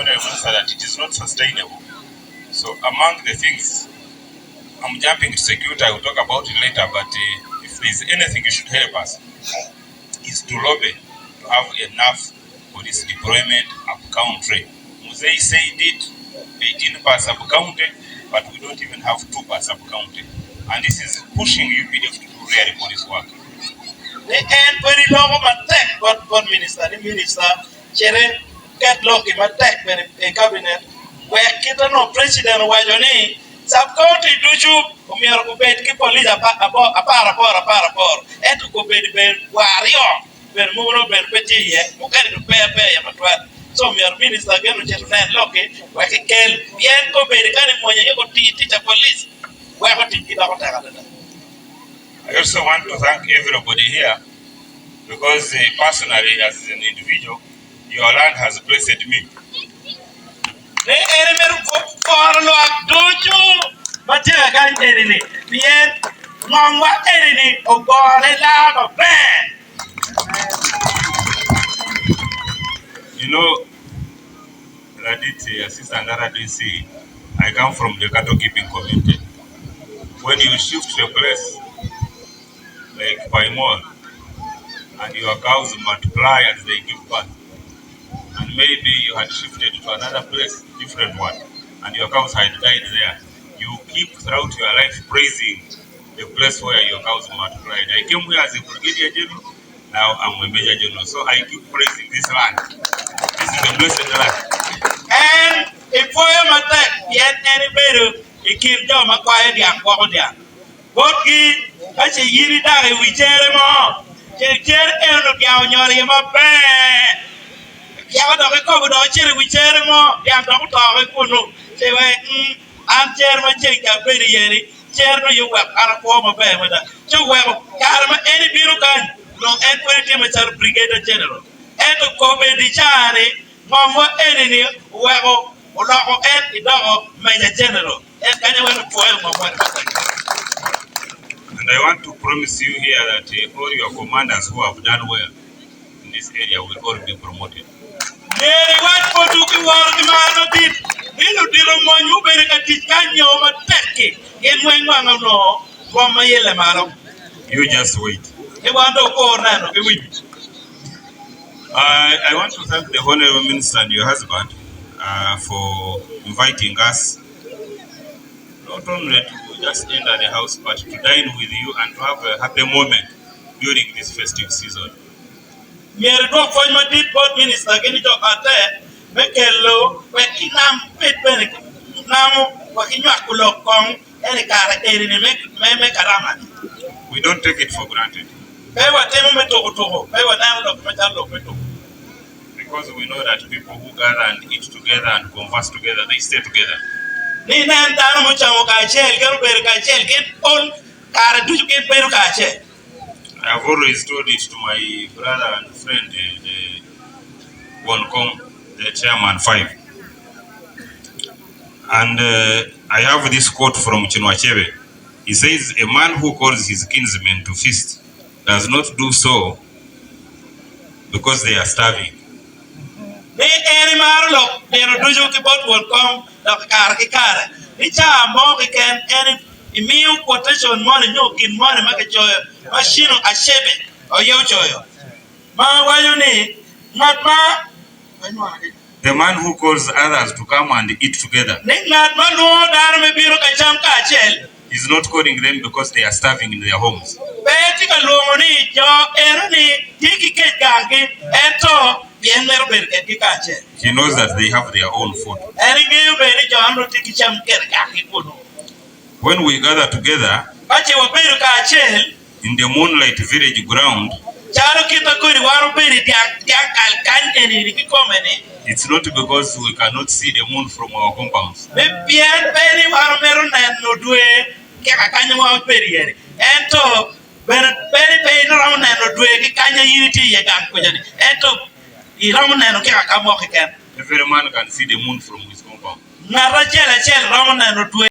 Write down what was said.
that it is not sustainable. So among the things, I'm jumping to security, I will talk about it later, but if there is anything you should help us, is to lobby to have enough police deployment up country. Musei said it, 18 per sub county, but we don't even have 2 per sub county. And this is pushing UPDF to do really police work. And very long attack, but minister, Chere get lucky attack when a cabinet where Kitano president Wajoni, sub county do you, Umir Kubet, police a parapor, and to go bed warrior, when Muno Ben Petit, who can pay. So your minister again which is lucky, where he can go bed when you go teach police. Where would it I also want to thank everybody here because personally, as an individual, your land has blessed me. You know, Radit, Assistant RDC, I come from the cattle keeping community. When you shift to a place like Paimol and your cows multiply as they give birth, and maybe you had shifted to another place, different one, and your cows had died there, you keep throughout your life praising the place where your cows multiplied. I came here as a brigadier general, now I'm a major general, so I keep praising this land. This is a blessed land. And if I am attacked, yet any better, you keep John McQuire and Quadia. What key? I say, you die, we tear him off. Take care of your band. Yabba recovered our cherry, we tear him off. Yam don't talk, I couldn't say, I'm chairman, take a very yearly. Chairman, you work on a form of band with her. So, well, Karma, any bureaucrat, no end brigadier general. And to Kobe di Chari, Mama Enemy, Wabo, Olago, and Idago, Major General. And anyone for And I want to promise you here that all your commanders who have done well in this area will all be promoted. Mary, what for do you want the man of it? Little Dilomon, you better teach Kanyo, but Turkey. In when one of no, from my yellow madam. You just wait. You want to go now, be with me. I want to thank the Honorable Minister and your husband for inviting us not only to just enter the house but to dine with you and to have a happy moment during this festive season. Mary, go for my deep board minister, get it up there, make a low, when he nam pit penny, now, what he not could look on any character, make a raman. We don't take it for granted. Pay what to pay what I look metal. Because we know that people who gather and eat together and converse together, they stay together. I have always told it to my brother and friend, the chairman 5. And I have this quote from Chinwachebe. He says, a man who calls his kinsmen to feast does not do so because they are starving. They any marlock, they are doing about will come, the car. It's a more can any meal quotation money, no kin money, make a joy, machine a shebe or yo joy. Ma, what you need? Not ma. The man who calls others to come and eat together. He's not calling them because they are starving in their homes. He knows that they have their own food. When we gather together in the moonlight village ground, it's not because we cannot see the moon from our compounds. Every man can see the moon from his compound.